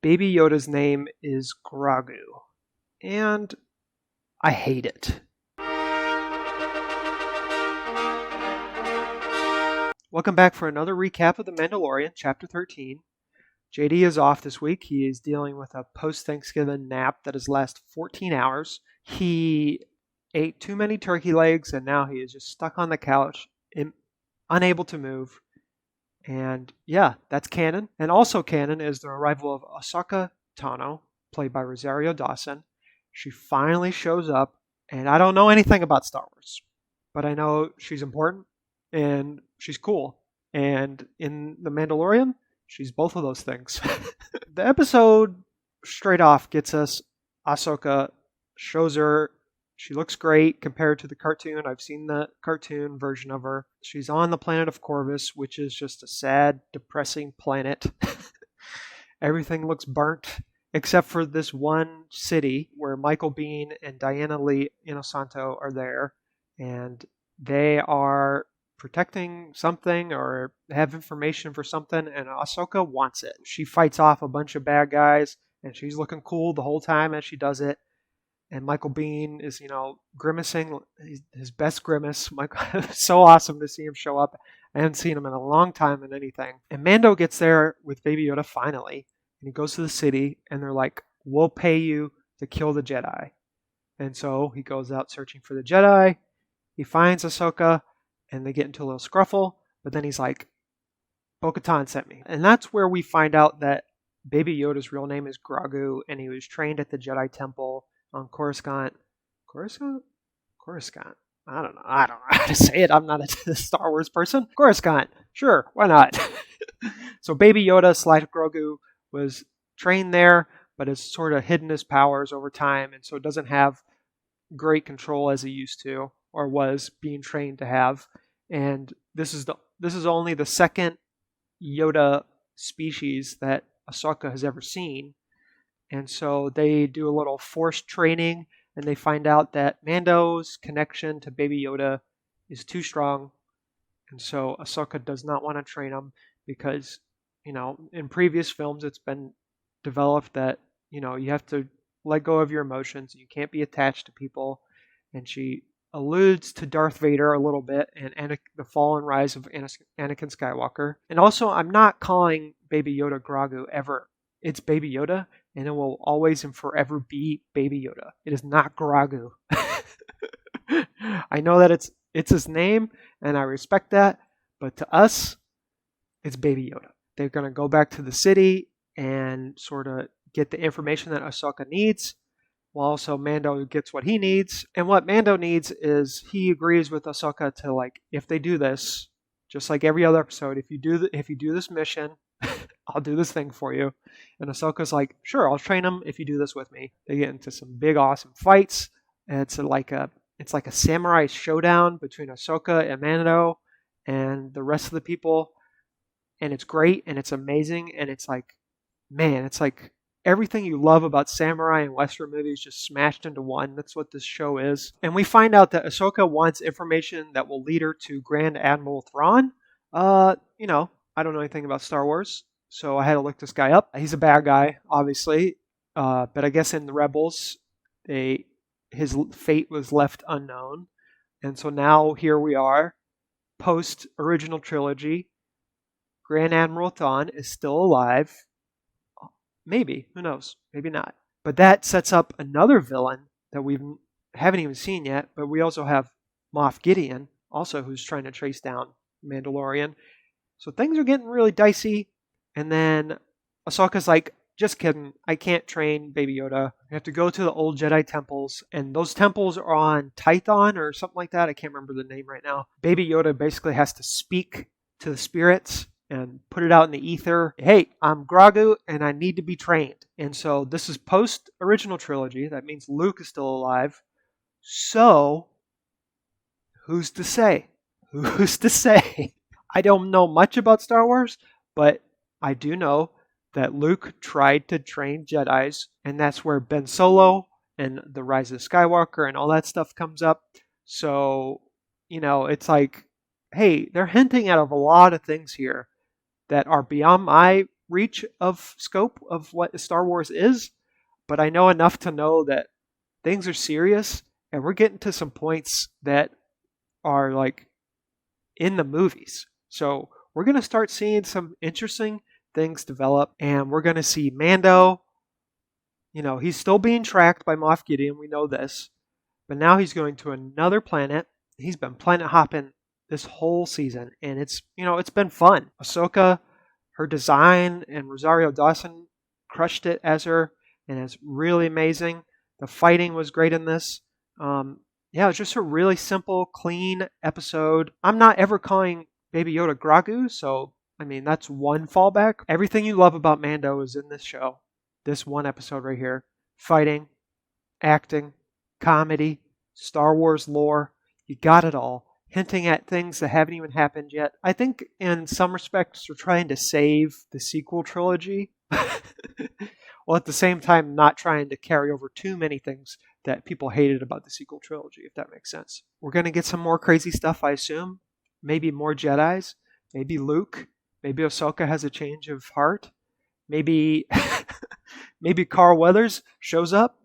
Baby Yoda's name is Grogu, and I hate it. Welcome back for another recap of The Mandalorian, Chapter 13. JD is off this week. He is dealing with a post-Thanksgiving nap that has lasted 14 hours. He ate too many turkey legs, and now he is just stuck on the couch, unable to move. And yeah, that's canon. And also canon is the arrival of Ahsoka Tano, played by Rosario Dawson. She finally shows up, and I don't know anything about Star Wars, but I know she's important and she's cool. And in The Mandalorian, she's both of those things. The episode straight off gets us Ahsoka, shows her. She looks great compared to the cartoon. I've seen the cartoon version of her. She's on the planet of Corvus, which is just a sad, depressing planet. Everything looks burnt, except for this one city where Michael Biehn and Diana Lee Inosanto are there. And they are protecting something or have information for something, and Ahsoka wants it. She fights off a bunch of bad guys, and she's looking cool the whole time as she does it. And Michael Biehn is, grimacing his best grimace. It's so awesome to see him show up. I haven't seen him in a long time in anything. And Mando gets there with Baby Yoda finally. And he goes to the city, and they're like, we'll pay you to kill the Jedi. And so he goes out searching for the Jedi. He finds Ahsoka, and they get into a little scruffle. But then he's like, Bo-Katan sent me. And that's where we find out that Baby Yoda's real name is Grogu, and he was trained at the Jedi Temple on Coruscant. Coruscant? I don't know how to say it. I'm not a Star Wars person. Coruscant. Sure, why not? So Baby Yoda / Grogu was trained there, but has sort of hidden his powers over time, and so doesn't have great control as he used to, or was being trained to have. And this is only the second Yoda species that Ahsoka has ever seen. And so they do a little forced training, and they find out that Mando's connection to Baby Yoda is too strong. And so Ahsoka does not want to train him because, in previous films it's been developed that, you have to let go of your emotions. You can't be attached to people. And she alludes to Darth Vader a little bit and the fall and rise of Anakin Skywalker. And also, I'm not calling Baby Yoda Grogu ever. It's Baby Yoda, and it will always and forever be Baby Yoda. It is not Grogu. I know that it's his name, and I respect that, but to us, it's Baby Yoda. They're going to go back to the city and sort of get the information that Ahsoka needs, while also Mando gets what he needs. And what Mando needs is he agrees with Ahsoka to, if they do this, just like every other episode, if you do this mission, I'll do this thing for you. And Ahsoka's like, sure, I'll train him if you do this with me. They get into some big, awesome fights. And it's like a samurai showdown between Ahsoka and Mando and the rest of the people. And it's great, and it's amazing, and it's like, man, it's like everything you love about samurai and Western movies just smashed into one. That's what this show is. And we find out that Ahsoka wants information that will lead her to Grand Admiral Thrawn. I don't know anything about Star Wars, so I had to look this guy up. He's a bad guy, obviously, but I guess in the Rebels, his fate was left unknown. And so now here we are, post-original trilogy. Grand Admiral Thrawn is still alive. Maybe. Who knows? Maybe not. But that sets up another villain that we haven't even seen yet, but we also have Moff Gideon, also who's trying to trace down Mandalorian. So things are getting really dicey. And then Ahsoka's like, just kidding. I can't train Baby Yoda. I have to go to the old Jedi temples. And those temples are on Tython or something like that. I can't remember the name right now. Baby Yoda basically has to speak to the spirits and put it out in the ether. Hey, I'm Grogu and I need to be trained. And so this is post-original trilogy. That means Luke is still alive. So, who's to say? Who's to say? I don't know much about Star Wars, but I do know that Luke tried to train Jedis, and that's where Ben Solo and the Rise of Skywalker and all that stuff comes up. So, it's like, hey, they're hinting at a lot of things here that are beyond my reach of scope of what Star Wars is, but I know enough to know that things are serious and we're getting to some points that are like in the movies. So we're going to start seeing some interesting things develop, and we're going to see Mando. He's still being tracked by Moff Gideon. We know this. But now he's going to another planet. He's been planet hopping this whole season, and it's been fun. Ahsoka, her design, and Rosario Dawson crushed it as her, and it's really amazing. The fighting was great in this. Yeah, it's just a really simple, clean episode. I'm not ever calling Baby Yoda Grogu, so I mean that's one fallback. Everything you love about Mando is in this show. This one episode right here. Fighting, acting, comedy, Star Wars lore. You got it all. Hinting at things that haven't even happened yet. I think in some respects we're trying to save the sequel trilogy. While at the same time not trying to carry over too many things that people hated about the sequel trilogy, if that makes sense. We're going to get some more crazy stuff, I assume. Maybe more Jedis. Maybe Luke. Maybe Ahsoka has a change of heart. Maybe maybe Carl Weathers shows up.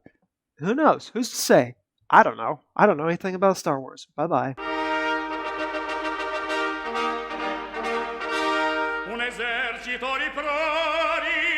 Who knows? Who's to say? I don't know. I don't know anything about Star Wars. Bye-bye. Un esercito di prodi